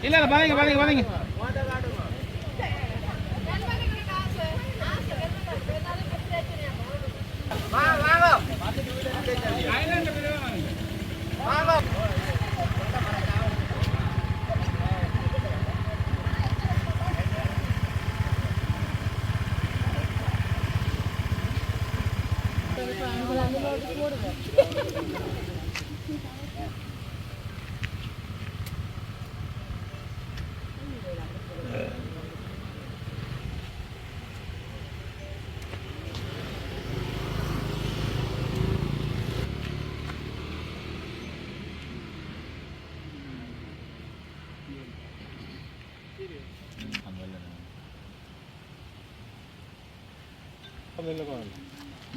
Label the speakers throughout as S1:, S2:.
S1: இல்ல இல்ல பாருங்க பாருங்க பாருங்க.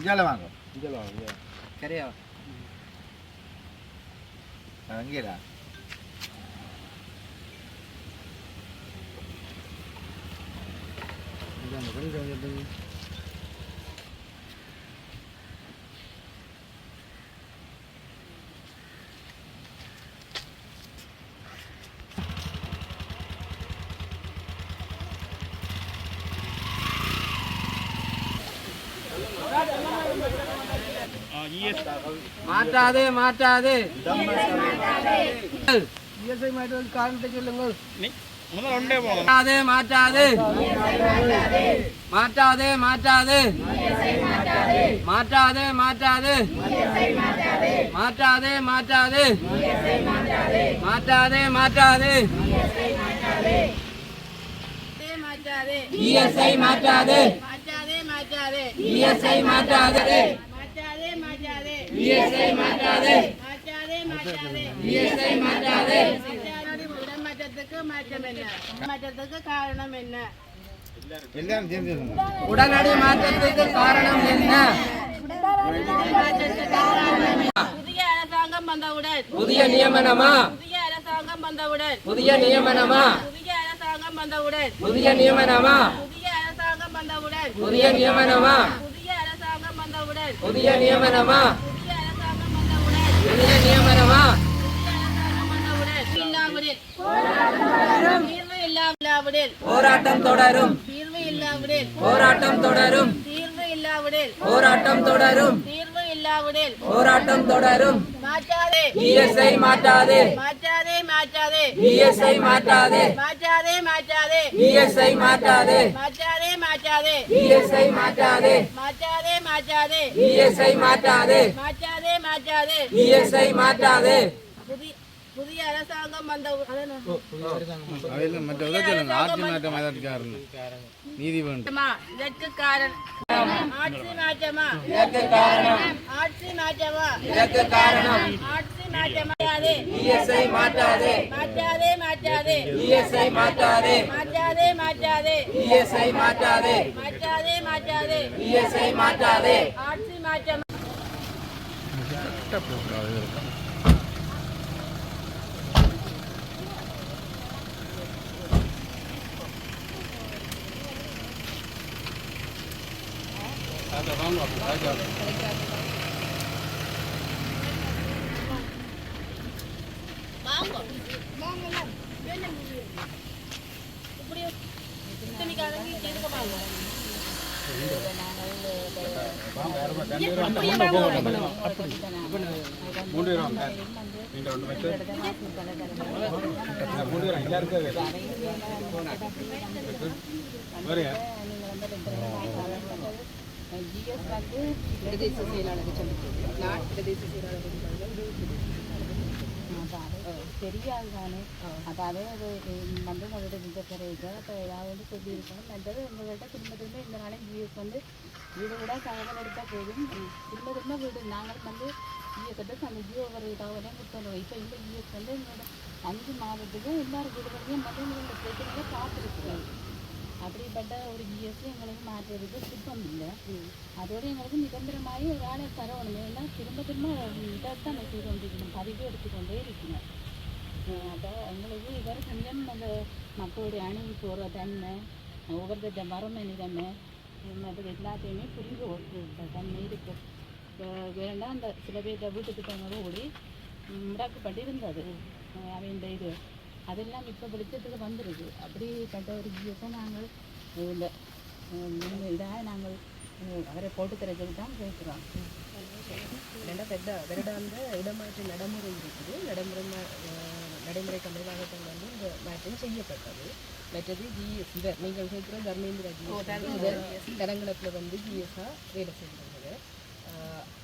S1: வாங்க வாங்க. இஞ்சால வாங்க கரையா அங்கேடா மாட்டாதே மாட்டாதே இயற்கை மாற்றுவது காரணத்தை சொல்லுங்கள். மாட்டாதே மாட்டாதே மாட்டாதே மாட்டாதே மாட்டாதே மாட்டாதே மாட்டாதே மாட்டாதே மாட்டாதே மாட்டாதே இஎஸ்ஐ மாட்டாதே இஎஸ்ஐ மாட்டாதே இஎஸ்ஐ மாட்டாதே இஎஸ்ஐ மாட்டாதே. மாற்றத்துக்கு காரணம் என்ன? உடனடி மாற்றத்துக்கு காரணம் என்ன? புதிய அரசாங்கம் வந்தவுடன் புதிய நியமனமா? புதிய அரசாங்கம் வந்தவுடன் புதிய நியமனமா? புதிய அரசாங்கம் வந்தவுடன் புதிய நியமனமா? புதிய அரசாங்கம் வந்தவுடன் புதிய நியமனமா? புதிய அரசாங்கம் வந்தவுடன் புதிய நியமனமா? புதிய அரசாங்கம் வந்தவுடன் புதிய நியமனமா? போராட்டம் தொடரும் தீர்வு இல்லாவிடில் போராட்டம் தொடரும் தீர்வு இல்லாவிடில் போராட்டம் தொடரும் தீர்வு இல்லாவிடில் போராட்டம் தொடரும். மாற்றாதே இஎஸ்ஐ மாற்றாதே மாற்றாதே மாற்றாதே இஎஸ்ஐ மாற்றாதே மாற்றாதே மாற்றாதே இஎஸ்ஐ மாற்றாதே மாற்றாதே மாற்றாதே இஎஸ்ஐ மாற்றாதே மாற்றாதே மாற்றாதே இஎஸ்ஐ மாற்றாதே மாற்றாதே மாற்றாதே இஎஸ்ஐ மாற்றாதே. புதிய அரசாங்கம் வந்த நீதி வேண்டும். இதற்கு காரணம் ஆட்சி மாற்றமா? இதற்கு காரணம் ஆட்சி மாற்றமா? இதற்கு காரணம் ஆட்சி மாற்றமாதே இஎஸ்ஐ மாற்றாதே மாற்றாதே மாற்றாதே இஎஸ்ஐ மாற்றாதே மாற்றாதே மாற்றாதே இஎஸ்ஐ மாற்றாதே மாற்றாதே மாற்றாதே இஎஸ்ஐ மாற்றாதே. ஆட்சி மாற்றமா? ஜிஎஸ் வந்து பிரதேச செயலாளர் சொல்லிட்டு பிரதேச செயலாளர் தெரியாது தானே. அப்போ அதே அது வந்து உங்கள்கிட்ட இந்த பிறகு அப்போ ஏதாவது சொல்லியிருக்கணும். மற்றது உங்கள்கிட்ட திரும்ப திரும்ப இந்த நாளே ஜிஎஸ் வந்து வீடு விட தகவல் எடுத்தால் போதும். திரும்ப திரும்ப வீடு நாங்கள் வந்து ஜிஎஸ் அந்த ஜியோ ஒரு தகவலையும் கொடுத்துருவோம். இப்போ இந்த ஜிஎஸ் வந்து எங்களோட 5 மாதத்துக்கு எல்லாரும் வீடுகளையும் வந்து எங்களோட பிரச்சனைகளை பார்த்துருக்குறோம். அப்படிப்பட்ட ஒரு ஜிஎஸ்டி எங்களுக்கு மாற்றுறதுக்கு சுத்தம் இல்லை. அதோடு எங்களுக்கு நிரந்தரமாகி வேலை தரணும். ஏன்னா திரும்ப திரும்ப இதைத்தான் செய்து கொண்டிருக்கணும், பதிவு எடுத்துக்கொண்டே இருக்கணும். அப்போ எங்களுக்கு இவர் கொஞ்சம் அந்த மக்களுடைய அணுகி போகிற தன்மை, ஒவ்வொருத்த வறுமை நிலைமை, மற்றது எல்லாத்தையுமே புரிந்து ஒரு தன்மை இருக்குது. வேண்டாம் அந்த சில பேர் வீட்டு திட்டங்களோடு முடக்கப்பட்டிருந்தது. அவன் இந்த இது அதெல்லாம் இப்போ வெளிச்சத்துக்கு வந்துருக்கு. அப்படிப்பட்ட ஒரு ஜிஎஸை நாங்கள் இந்த இதாக நாங்கள் அவரை போட்டு தரதுக்கு தான் பேசுகிறோம்.
S2: ஏன்னா வருடாந்த இடமாற்ற நடைமுறை இருக்குது. நடைமுறைக்கு அமைவாகத்தான் வந்து இந்த மாற்றம் செய்யப்பட்டது. மற்றது ஜிஎஸ் இவர் நீங்கள் கேட்குற தர்மேந்திர ஜிஎஸ் தெலங்கணத்தில் வந்து ஜிஎஸ்ஸாக வேலை செய்கிறாங்க.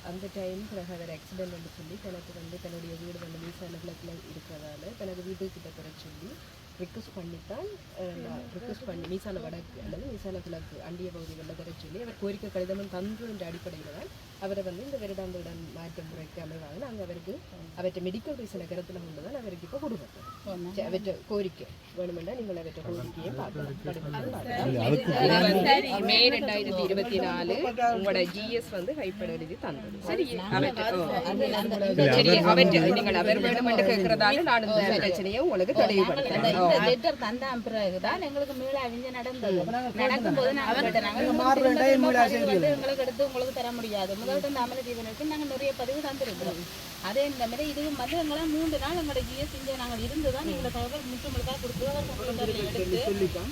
S2: அந்த டைம் பிறகு அவர் ஆக்சிடென்ட்னு சொல்லி தனக்கு வந்து தன்னுடைய வீடு வந்து மீசான கிழக்கில் இருக்கிறதால தனக்கு வீட்டுக்கிட்ட பெற சொல்லி ரிக்வஸ்ட் பண்ணித்தான் மீசான வடக்கு அல்லது மீசான கிழக்கு அண்டிய பகுதிகளில் தர சொல்லி அவர் கோரிக்கை கடிதமும் தந்து என்ற அடிப்படையில் தான் அவரை வந்து இந்த வருடாந்த இடம் மாற்ற முறைக்கு அமைவாங்க. நாங்கள் அவருக்கு அவற்றை மெடிக்கல் ரீசனை கருத்தில் கொண்டு தான் அவருக்கு இப்போ கொடுப்போம். அவற்றை கோரிக்கை வேணுமெண்டா நீங்கள் அவற்றை கோரிக்கையை பார்க்கலாம். மே 2024 உங்களோட ஜிஎஸ் வந்து கைப்பட எழுதி தந்தது. சரி, நீங்கள் அவர் வேணுமென்று கேட்கறதால நான் இந்த பிரச்சனையை உங்களுக்கு தெளிவுபடுத்துறேன்.
S1: லெட்டர் தந்தான் பிறகுதான் எங்களுக்கு மீள அவிஞ்ச நடந்தது. நடக்கும்போது எங்களுக்கு எடுத்து உங்களுக்கு தர முடியாது. முதல்ல இந்த அமல ஜீவனுக்கு நாங்கள் நிறைய பதிவு தந்துருக்கிறோம். அதே இந்த மாதிரி இதுவும் வந்து எங்களை 3 நாள் எங்களோட ஜிஎஸ் இங்கே நாங்கள் இருந்துதான் எங்களை தகவல் முற்றுமுழுக்காக கொடுத்து எடுத்து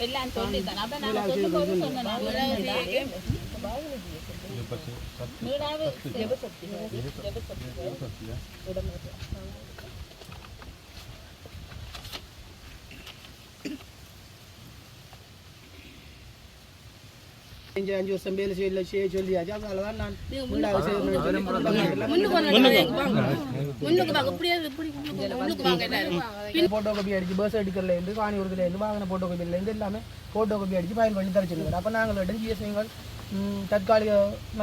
S1: எல்லாம் சொல்லித்தான். அப்ப நாங்கள் சொல்லும் போது சொன்னோம் மீளாவு ஜெபசக்தி
S3: அஞ்சு வருஷம் வேலை செய்ய சொல்லியாச்சு. அதனால தான் நான் போட்டோ காப்பி அடிச்சு பஸ் எடுக்கிறதுலேருந்து காணியூரத்துலேருந்து வாங்கின போட்டோ காப்பிலேருந்து எல்லாமே போட்டோ காப்பி அடிச்சு ஃபைல் பண்ணி தர சொல்லுவார். அப்போ நாங்கள் ஜிஎஸ் நீங்கள் தற்காலிக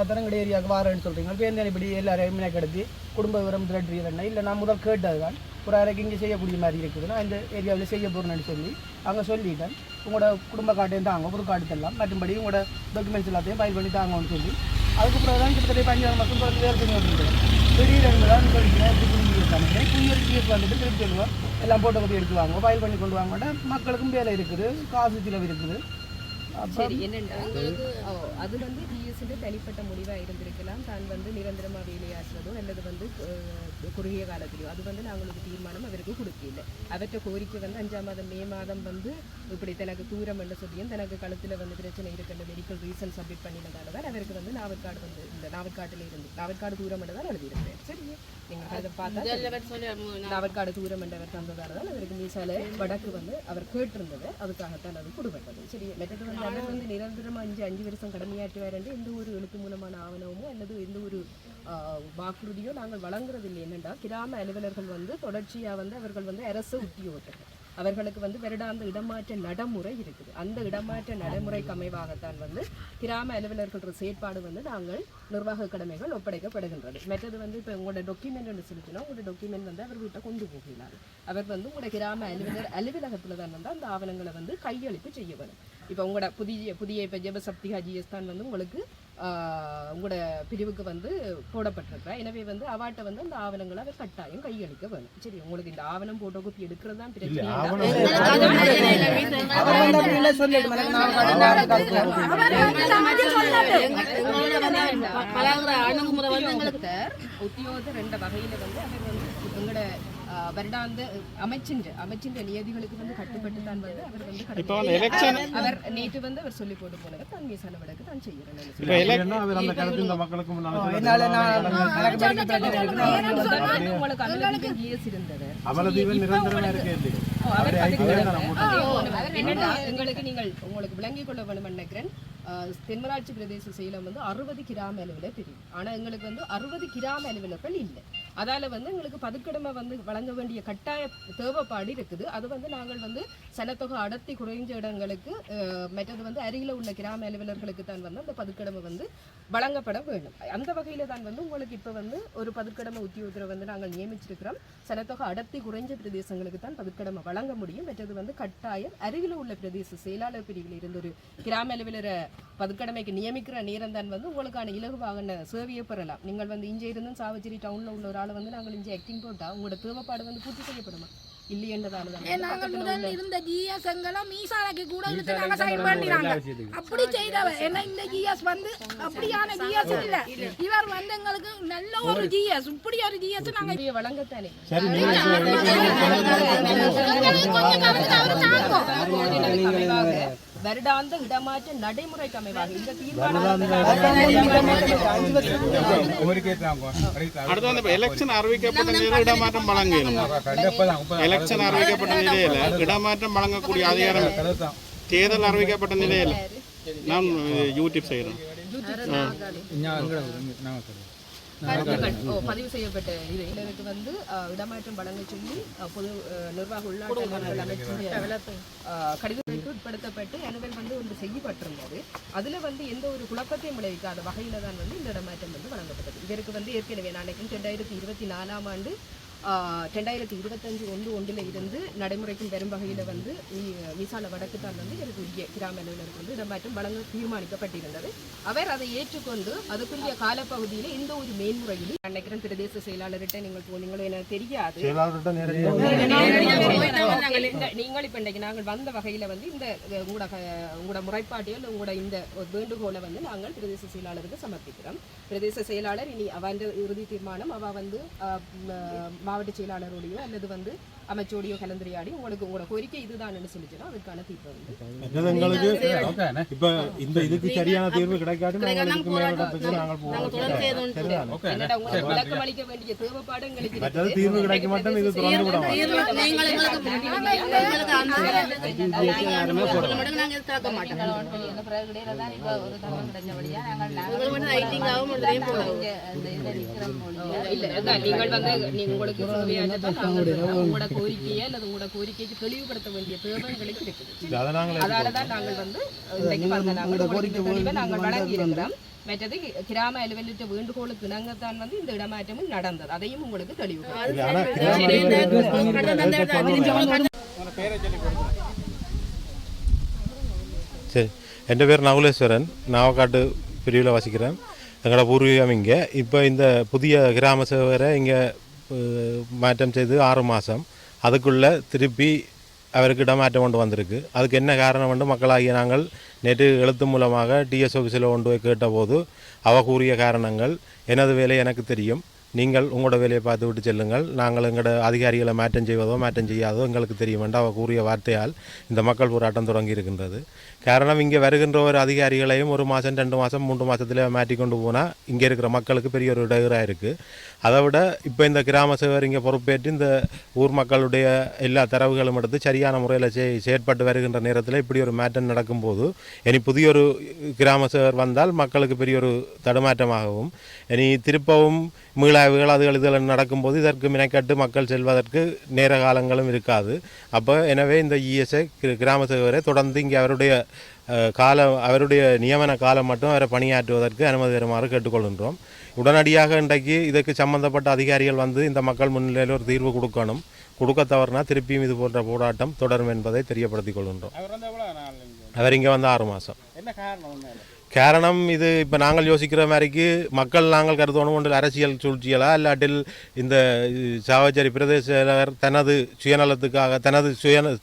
S3: தரங்கட ஏரியாவுக்கு வாரேன்னு சொல்கிறீங்க. இப்போ இப்படி எல்லாரையும் மினக்கெடுத்து குடும்ப விவரம் திரட்டுறீங்கன்னா இல்லை நான் முதல் கேட்டது தான் ஒரு அறைக்கு இங்கே செய்யக்கூடிய மாதிரி இருக்குதுன்னா இந்த ஏரியாவில் செய்ய போகிறேன்னு சொல்லி அங்கே சொல்லிட்டேன். உங்களோட குடும்ப காட்டையும் தாங்க ஒரு காட்டு தரலாம், மற்றும்படி உங்களோட டாக்குமெண்ட்ஸ் எல்லாத்தையும் ஃபைல் பண்ணி தாங்கன்னு சொல்லி அதுக்கப்புறம் தான் கிட்டத்தட்ட 5 மாதம் பிறகு வேறு பண்ணி வந்துருக்கேன். திடீர்னு தான் சொல்லிக்கிறேன் இப்படி புரிஞ்சுருக்காங்க. புதிய ஜிஎஸ் வந்துட்டு திருப்பி சொல்லுவோம் எல்லாம் போட்டோ காப்பி எடுத்து வாங்க ஃபைல் பண்ணி கொண்டு வாங்க. மக்களுக்கும் வேலை இருக்குது, காசு செலவு இருக்குது.
S2: சரி, என்னென்னா அது வந்து ஜிஎஸ்ஸிൻ്റെ தனிப்பட்ட முடிவாக இருந்திருக்கலாம். தான் வந்து நிரந்தரமாக வேலையாற்றுறதோ அல்லது வந்து குறுகிய காலத்திலையோ அது வந்து நாங்களுக்கு தீர்மானம் அவருக்கு கொடுக்கல. அவற்றை கோரிக்கை வந்து 5ஆம் மாதம் மே மாதம் வந்து இப்படி தனக்கு தூரம் என்று சொல்லியும் தனக்கு கழுத்தில் வந்து பிரச்சனை இருக்கின்ற மெடிக்கல் ரீசன் சப்மிட் பண்ணினதால தான் அவருக்கு வந்து நாவற்காடு வந்து இந்த நாவற்காட்டில் இருந்து நாவற்காடு தூரம் என்று தான் எழுதியிருந்தேன். சரி, நீங்கள் அதை பார்த்தா நாவற்காடு தூரம் என்று அவர் தந்ததால தான் அவருக்கு மீசால வடக்கு வந்து அவர் கேட்டிருந்தது. அதுக்காகத்தான் அது கொடுப்பட்டது. சரி, மற்றது வந்து அவர் வந்து நிரந்தரமாக 5 வருஷம் கடமையாற்றுவார் என்று எந்த ஒரு எழுத்து மூலமான ஆவணமோ அல்லது எந்த ஒரு வாக்குறுதியோ நாங்கள் வழங்குறதில்லை. என்னென்னா கிராம அலுவலர்கள் வந்து தொடர்ச்சியாக வந்து அவர்கள் வந்து அரசு உத்தியோகத்தர்கள், அவர்களுக்கு வந்து வருடாந்த இடமாற்ற நடைமுறை இருக்குது. அந்த இடமாற்ற நடைமுறைக்கு அமைவாகத்தான் வந்து கிராம அலுவலர்கள் செயற்பாடு வந்து நாங்கள் நிர்வாக கடமைகள் ஒப்படைக்கப்படுகின்றது. மற்றது வந்து இப்போ உங்களோட டாக்குமெண்ட் சொல்லிச்சுன்னா உங்களோட டாக்குமெண்ட் வந்து அவர் வீட்டை கொண்டு போகிறார். அவர் வந்து உங்களோட கிராம அலுவலகத்தில் தான் வந்து அந்த ஆவணங்களை வந்து கையளிப்பு செய்ய வேணும். இப்போ உங்களோட புதிய இப்போ ஜெபசக்தி ஜிஎஸ் தான் வந்து உங்களுக்கு உங்களோட பிரிவுக்கு வந்து போடப்பட்டிருக்கிறா. எனவே வந்து அவாட்ட வந்து அந்த ஆவணங்களை அவர் கட்டாயம் கையளிக்க வேணும். சரி, உங்களுக்கு இந்த ஆவணம் போட்டோ காப்பி எடுக்கிறது தான் பிரச்சனை. உத்தியோக 2 வகையில வந்து அவர் வந்து எங்களோட வருடாந்த அமைச்சின்ற நியதிகளுக்கு வந்து கட்டுப்பட்டு தான் வந்து அவர் வந்து அவர் நேற்று வந்து அவர் சொல்லி போட்டு போனவர் தான் மீசான வடக்கு தான் செய்யறேன். உங்களுக்கு அலுவலகம் ஜிஎஸ் இருந்தது. எங்களுக்கு நீங்கள் உங்களுக்கு விளங்கிக் கொள்ள வேணும் நினைக்கிறேன். தென்மராட்சி பிரதேச செயலம் வந்து 60 கிராம அலுவலர் பிரிவு. ஆனால் எங்களுக்கு வந்து 60 கிராம அலுவலர்கள் இல்லை. அதால் வந்து எங்களுக்கு பதுக்கடமை வந்து வழங்க வேண்டிய கட்டாய தேவைப்பாடு இருக்குது. அது வந்து நாங்கள் வந்து சனத்தொகை அடர்த்தி குறைஞ்ச இடங்களுக்கு மற்றது வந்து அருகில் உள்ள கிராம அலுவலர்களுக்கு தான் வந்து அந்த பதுக்கடமை வந்து வழங்கப்பட வேண்டும். அந்த வகையில் தான் வந்து உங்களுக்கு இப்போ வந்து ஒரு பதுக்கடமை உத்தியோகரை வந்து நாங்கள் நியமிச்சிருக்கிறோம். சனத்தொகை அடர்த்தி குறைஞ்ச பிரதேசங்களுக்கு தான் பதுக்கடமை வழங்க முடியும். மற்றது வந்து கட்டாயம் அருகில் உள்ள பிரதேச செயலாளர் பிரிவில் இருந்து ஒரு கிராம அலுவலரை பதுக்கடமைக்கு நியமிக்கிற நேரம் தான் வந்து உங்களுக்கான இலகுவாக சேவையை பெறலாம். நீங்கள் வந்து இங்கே இருந்தும் சாவச்சேரி டவுனில் உள்ள ஒரு ஆளை வந்து நாங்கள் இங்கே ஆக்டிங் போட்டால் உங்களோட தேவைப்பாடு வந்து பூர்த்தி செய்யப்படுமா? இல்லையென்றதால தான்
S4: நாங்கள் முதல் இருந்த ஜிஎஸ் எங்கெல்லாம் மீசாலைக்கு கூட இழுத்து நாங்க சைன் பண்ணினாங்க. அப்படி செய்தவ ஏன்னா இந்த ஜிஎஸ் வந்து அப்படியான ஜிஎஸ் இல்ல. இவர் வந்து எங்களுக்கு நல்ல ஒரு ஜிஎஸ், இப்படி ஒரு ஜிஎஸ் நாங்க
S2: வழங்கத்தானே வருடாந்த இடமாற்ற நடைமுறைக்கு அமைவாக இந்த
S5: அடுத்து எலெக்ஷன் அறிவிக்கப்பட்ட நிலையில் இடமாற்றம் வழங்கணும். எலெக்ஷன் அறிவிக்கப்பட்ட நிலையில இடமாற்றம் வழங்கக்கூடிய அதிகாரம் தேர்தல் அறிவிக்கப்பட்ட நிலையில் நான் யூடியூப் செய்யறேன்.
S2: பதிவு செய்யப்பட்ட இது இதற்கு வந்து இடமாற்றம் வழங்க சொல்லி பொது நிர்வாக உள்ளாட்சி அமைச்சர் கடிதத்திற்கு உட்படுத்தப்பட்டு அனுவல் வந்து ஒன்று செய்யப்பட்டிருந்தது. அதில் வந்து எந்த ஒரு குழப்பத்தையும் விளைவிக்காத வகையில் தான் வந்து இந்த இடமாற்றம் வந்து வழங்கப்பட்டது. இதற்கு வந்து ஏற்கனவே நாளைக்கும் 2024 ஆண்டு 2025 ஒன்றில் இருந்து நடைமுறைக்கும் பெரும் வகையில் வந்து மீசால வடக்கு தான் வந்து எனக்கு உரிய கிராம அலுவலருக்கு வந்து இடமாற்றம் வழங்க தீர்மானிக்கப்பட்டிருந்தது. அவர் அதை ஏற்றுக்கொண்டு அதுக்குரிய காலப்பகுதியில் எந்த ஒரு மேன்முறையிலும் நினைக்கிறேன் பிரதேச செயலாளர்கிட்ட நீங்கள் எனக்கு தெரியாது நீங்கள் இப்போ இன்றைக்கு நாங்கள் வந்த வகையில் வந்து இந்த உங்களோட முறைப்பாட்டியல் உங்களோட இந்த வேண்டுகோளை வந்து நாங்கள் பிரதேச செயலாளருக்கு சமர்ப்பிக்கிறோம். பிரதேச செயலாளர் இனி அவன் இறுதி தீர்மானம் அவ வந்து மாவட்ட செயலாளரோடையோ அல்லது வந்து அமைச்சோடையோ கலந்துரையாடி உங்களோட கோரிக்கை இதுதான் சொல்லிச்சுன்னா அதுக்கான தீர்வு வந்து
S6: இப்ப இந்த இதுக்கு சரியான தீர்வு கிடைக்காது.
S2: விளக்கம் அளிக்க வேண்டிய தேவைப்பாடு எங்களுக்கு
S6: தீர்வு கிடைக்க மாட்டோம். இது
S2: நீங்கள் வந்து உங்களுக்கு உங்களோட கோரிக்கையை அல்லது உங்களோட கோரிக்கைக்கு தெளிவுபடுத்த வேண்டிய தேவைகளுக்கு இருக்குது. அதனாலதான் நாங்கள் வந்து நாங்கள் வழங்கி இருக்கிறோம். மற்றது கிராம அலுவலக வேண்டுகோளுக்கு இணங்கத்தான் வந்து இந்த இடமாற்றமும் நடந்தது. அதையும் உங்களுக்கு தெளிவு.
S6: சரி, என் பேர் நகுலேஸ்வரன், நாவக்காட்டு பிரிவில் வசிக்கிறேன். எங்களோட பூர்வீகம் இங்கே. இப்போ இந்த புதிய கிராம சேவரை இங்கே மாற்றம் செய்து 6 மாதம். அதுக்குள்ளே திருப்பி அவருக்கு இடமாற்றம் கொண்டு வந்திருக்கு. அதுக்கு என்ன காரணம் வந்து மக்களாகிய நாங்கள் நேற்று எழுத்து மூலமாக டிஎஸ் ஆஃபீஸில் கொண்டு போய் கேட்டபோது அவ கூறிய காரணங்கள், எனது வேலை எனக்கு தெரியும், நீங்கள் உங்களோட வேலையை பார்த்து விட்டு செல்லுங்கள், நாங்கள் எங்களோட அதிகாரிகளை மாற்றம் செய்வதோ மாற்றம் செய்யாதோ எங்களுக்கு தெரியும் என்று அவர் கூறிய வார்த்தையால் இந்த மக்கள் போராட்டம் தொடங்கி இருக்கின்றது. காரணம், இங்கே வருகின்ற ஒரு அதிகாரிகளையும் 1 மாதம் 2 மாதம் 3 மாதத்தில் மாற்றி கொண்டு போனால் இங்கே இருக்கிற மக்களுக்கு பெரிய ஒரு இடையூறாக இருக்குது. அதை விட இப்போ இந்த கிராம சேவர் இங்கே பொறுப்பேற்று இந்த ஊர் மக்களுடைய எல்லா தரவுகளும் எடுத்து சரியான முறையில் செயற்பட்டு வருகின்ற நேரத்தில் இப்படி ஒரு மாற்றம் நடக்கும்போது இனி புதிய ஒரு கிராம சேவர் வந்தால் மக்களுக்கு பெரிய ஒரு தடுமாற்றமாகவும், இனி திருப்பவும் மீளாய்வுகள் அதுகள் இதில் நடக்கும்போது இதற்கு மினைக்கட்டு மக்கள் செல்வதற்கு நேர காலங்களும் இருக்காது. அப்போ எனவே இந்த இஎஸ்ஐ கிராம சேவரை தொடர்ந்து இங்கே அவருடைய நியமன காலம் மட்டும் அவரை பணியாற்றுவதற்கு அனுமதி தருமாறு கேட்டுக்கொள்கின்றோம். உடனடியாக இன்றைக்கு இதற்கு சம்பந்தப்பட்ட அதிகாரிகள் வந்து இந்த மக்கள் முன்னிலையில் ஒரு தீர்வு கொடுக்கணும். கொடுக்க தவறுனா திருப்பியும் இது போன்ற போராட்டம் தொடரும் என்பதை தெரியப்படுத்திக் கொள்கின்றோம். அவர் இங்கே வந்து 6 மாதம். காரணம், இது இப்போ நாங்கள் யோசிக்கிற மாதிரிக்கு மக்கள் நாங்கள் கருதணும் ஒன்று அரசியல் சூழ்ச்சியலா இல்லாட்டில் இந்த சாவச்சேரி பிரதேச செயலர் தனது சுயநலத்துக்காக தனது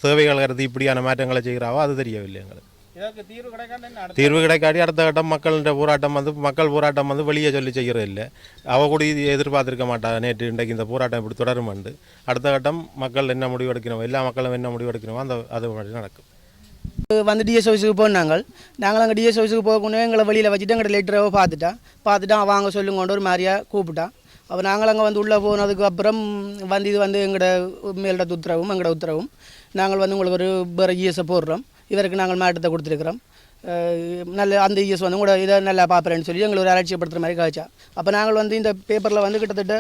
S6: தேவைகள் கருதி இப்படியான மாற்றங்களை செய்கிறாவோ அது தெரியவில்லை எங்களுக்கு. தீர்வு கிடைக்காட்டி அடுத்த கட்டம் மக்கள் போராட்டம் வந்து வெளியே சொல்லி செய்கிறது இல்லை. அவ கூட எதிர்பார்த்திருக்க மாட்டாங்க நேற்று இன்றைக்கு இந்த போராட்டம் இப்படி தொடரும். அடுத்த கட்டம் மக்கள் என்ன முடிவெடுக்கணும், எல்லா மக்களும் என்ன முடிவெடுக்கணுமோ அது மாதிரி நடக்கும்.
S3: வந்து டிஎஸ் ஆஃபீஸுக்கு போனாங்க. நாங்கள் அங்கே டிஎஸ் ஆஃபீஸுக்கு போகணும் எங்களை வெளியில் வச்சுட்டு எங்கள்கிட்ட லெட்டரை பார்த்துட்டா வாங்க சொல்லுங்கொண்டு ஒரு மாதிரியாக கூப்பிட்டான். அப்போ நாங்கள் அங்கே வந்து உள்ளே போனதுக்கு அப்புறம் வந்து இது வந்து எங்களோட மேலோட உத்தரவும் நாங்கள் வந்து உங்களுக்கு ஒரு வேறு இஎஸை போடுறோம், இவருக்கு நாங்கள் மாற்றத்தை கொடுத்துருக்குறோம், நல்ல அந்த இஎஸ் வந்து உங்களோட இதை நல்லா பார்ப்பறேன்னு சொல்லி எங்களை ஒரு அலட்சியப்படுத்துகிற மாதிரி காய்ச்சா. அப்போ நாங்கள் வந்து இந்த பேப்பரில் வந்து கிட்டத்தட்ட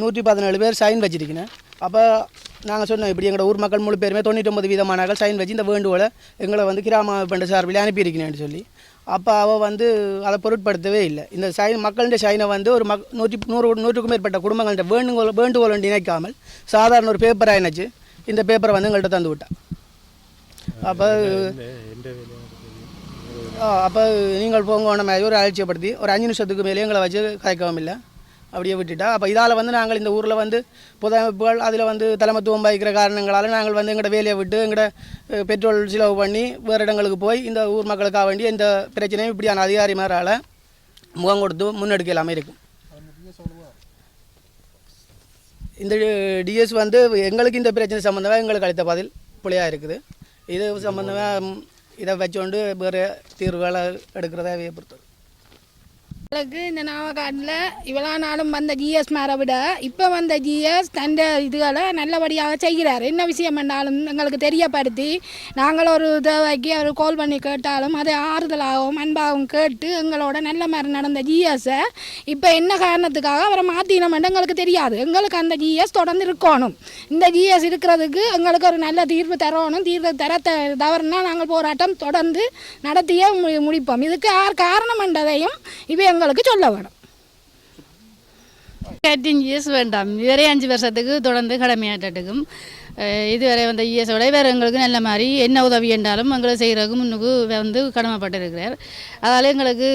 S3: 117 பேர் சைன் வச்சுருக்கேன். அப்போ நாங்கள் சொன்னோம் இப்படி எங்களோட ஊர் மக்கள் முழு பேருமே 99% சைன் வச்சு இந்த வேண்டுகோளை எங்களை வந்து கிராம பண்ட சார்பில் அனுப்பியிருக்கிறேன்னு சொல்லி. அப்போ அவள் வந்து அதை பொருட்படுத்தவே இல்லை. இந்த மக்களுடைய சைனை வந்து ஒரு 100க்கும் மேற்பட்ட குடும்பங்கள்கிட்ட வேண்டுகோள் இணைக்காமல் சாதாரண ஒரு பேப்பராக இணைச்சு இந்த பேப்பரை வந்து எங்கள்கிட்ட தந்து விட்டான். அப்போ நீங்கள் போங்கோன மாதிரி ஒரு அலட்சியப்படுத்தி ஒரு 5 நிமிஷத்துக்கு மேலே எங்களை வச்சு கதைக்கவும் இல்லை. அப்படியே விட்டுட்டா. அப்போ இதால் வந்து நாங்கள் இந்த ஊரில் வந்து பொது அமைப்புகள் அதில் வந்து தலைமத்துவம் வகிக்கிற காரணங்களால் நாங்கள் வந்து எங்களோட வேலையை விட்டு எங்களோட பெட்ரோல் செலவு பண்ணி வேறு இடங்களுக்கு போய் இந்த ஊர் மக்களுக்காக வேண்டிய இந்த பிரச்சனையும் இப்படியான அதிகாரிமாரால் முகம் கொடுத்து முன்னெடுக்க இல்லாமல் இருக்கும். இந்த டிஎஸ் வந்து எங்களுக்கு இந்த பிரச்சனை சம்மந்தமாக எங்களுக்கு அளித்த பதில் பிள்ளையாக இருக்குது. இது சம்மந்தமாக இதை வச்சுக்கொண்டு வேறு தீர்வுகளை எடுக்கிறத பொறுத்தது.
S4: எங்களுக்கு இந்த நாவக்காட்டில் இவ்வளோ நாளும் வந்த ஜிஎஸ் மேரை விட இப்போ வந்த ஜிஎஸ் தந்த இதுகளை நல்லபடியாக செய்கிறார். என்ன விஷயம் என்றாலும் எங்களுக்கு தெரியப்படுத்தி நாங்கள் ஒரு தேவைக்கு அவர் கால் பண்ணி கேட்டாலும் அதை ஆறுதலாகவும் அன்பாகவும் கேட்டு எங்களோட நல்ல மாதிரி நடந்த ஜிஎஸை இப்போ என்ன காரணத்துக்காக அவரை மாற்றினோம்னு எங்களுக்கு தெரியாது. எங்களுக்கு அந்த ஜிஎஸ் தொடர்ந்து இருக்கணும். இந்த ஜிஎஸ் இருக்கிறதுக்கு எங்களுக்கு ஒரு நல்ல தீர்வு தரணும். தீர்வு தவறுனா நாங்கள் போராட்டம் தொடர்ந்து நடத்தியே முடிப்போம். இதுக்கு யார் காரணம் என்றதையும் இவை எங்களுக்கு சொல்ல வேணும்.
S7: 18 years வேண்டாம். இதுவரை 5 வருஷத்துக்கு தொடர்ந்து கடமையாற்றட்டுக்கும். இதுவரை வந்த இஎஸோட வேறு எங்களுக்கு நல்ல மாதிரி என்ன உதவி என்றாலும் எங்களை செய்கிறதுக்கு முன்னுக்கு வந்து கடமைப்பட்டிருக்கிறார். அதால் எங்களுக்கு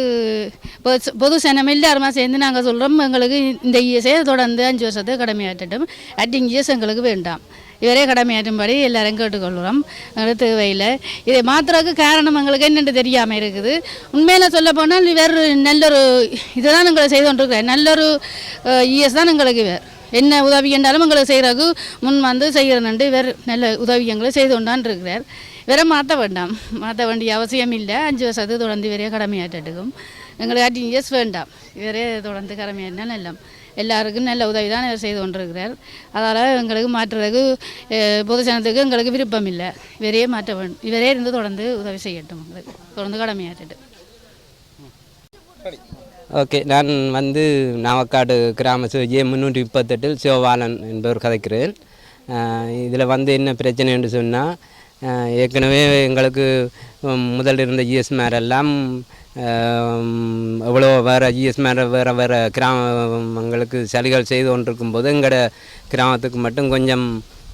S7: பொது சனம் எல்லாருமா சேர்ந்து நாங்கள் சொல்கிறோம், எங்களுக்கு இந்த இஎஸை தொடர்ந்து 5 வருஷத்துக்கு கடமையாற்றட்டும். 18 years எங்களுக்கு வேண்டாம். இவரே கடமையாற்றும்படி எல்லாரும் கேட்டுக்கொள்கிறோம். எங்களுக்கு தேவையில்லை. இதை மாத்திரக்கு காரணம் எங்களுக்கு என்னென்று தெரியாமல் இருக்குது. உண்மையில் சொல்ல போனால் இவர் நல்லொரு இதுதான் எங்களை செய்து கொண்டிருக்கிறார். நல்லொரு இஎஸ் தான் எங்களுக்கு இவர். என்ன உதவி என்றாலும் எங்களுக்கு செய்கிறதுக்கு முன் வந்து செய்கிறனண்டு இவர் நல்ல உதவி எங்களை செய்து கொண்டான் இருக்கிறார். இவரை மாற்ற வேண்டாம். மாற்ற வேண்டிய அவசியம் இல்லை. 5 வருஷத்துக்கு தொடர்ந்து இவரே கடமையாற்றட்டுக்கும். எங்களுக்கு 18 years வேண்டாம். இவரே தொடர்ந்து கடமையாற்றினால் எல்லாம் எல்லாருக்கும் நல்ல உதவி தான் இவர் செய்து கொண்டிருக்கிறார். அதால் எங்களுக்கு மாற்றுறதுக்கு பொதுஜனத்துக்கு எங்களுக்கு விருப்பம் இல்லை. இவரே மாற்ற வேண்டும். இவரே இருந்து தொடர்ந்து உதவி செய்யட்டும். எங்களுக்கு தொடர்ந்து கடமையாற்றட்டு.
S8: ஓகே, நான் வந்து நாவக்காடு கிராம J 338 சிவபாலன் என்பவர் கதைக்கிறேன். இதில் வந்து என்ன பிரச்சனை என்று சொன்னால், ஏற்கனவே எங்களுக்கு முதல் இருந்த ஜிஎஸ் மேரெல்லாம் எவ்வளோ வேறு ஜிஎஸ் மேலே வேறு கிராமங்களுக்கு சலுகைகள் செய்து கொண்டிருக்கும் போது எங்களோட கிராமத்துக்கு மட்டும் கொஞ்சம்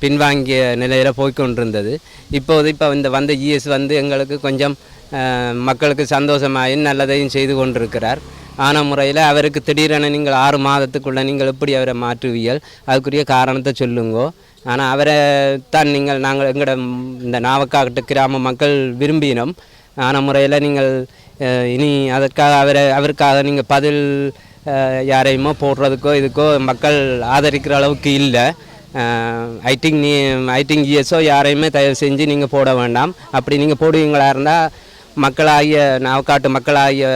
S8: பின்வாங்கிய நிலையில் போய்கொண்டிருந்தது. இப்போ இந்த வந்த ஜிஎஸ் வந்து எங்களுக்கு கொஞ்சம் மக்களுக்கு சந்தோஷமாயும் நல்லதையும் செய்து கொண்டிருக்கிறார். ஆன முறையில் அவருக்கு திடீரென நீங்கள் 6 மாதத்துக்குள்ளே நீங்கள் எப்படி அவரை மாற்றுவீர்கள், அதுக்குரிய காரணத்தை சொல்லுங்கோ. ஆனால் அவரை தான் நாங்கள் எங்களோட இந்த நாவக்காட்டு கிராம மக்கள் விரும்பினோம். ஆன முறையில் நீங்கள் இனி அதற்காக அவருக்காக நீங்கள் பதில் யாரையுமோ போடுறதுக்கோ இதுக்கோ மக்கள் ஆதரிக்கிற அளவுக்கு இல்லை. ஐ திங்க் ஜிஎஸ்ஓ யாரையுமே தயவு செஞ்சு நீங்கள் போட வேண்டாம். அப்படி நீங்கள் போடுவீங்களா இருந்தால் மக்களாகிய நாவக்காட்டு மக்களாகிய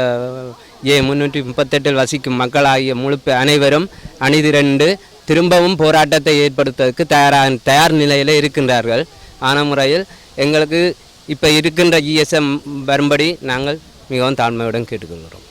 S8: J 338 வசிக்கும் மக்களாகிய அனைவரும் அணிதிரண்டு திரும்பவும் போராட்டத்தை ஏற்படுத்துவதற்கு தயார் நிலையில் இருக்கின்றார்கள். ஆன முறையில் எங்களுக்கு இப்போ இருக்கின்ற ஜிஎஸ்எம் வரும்படி நாங்கள் மிகவும் தாழ்மையுடன் கேட்டுக்கொள்கிறோம்.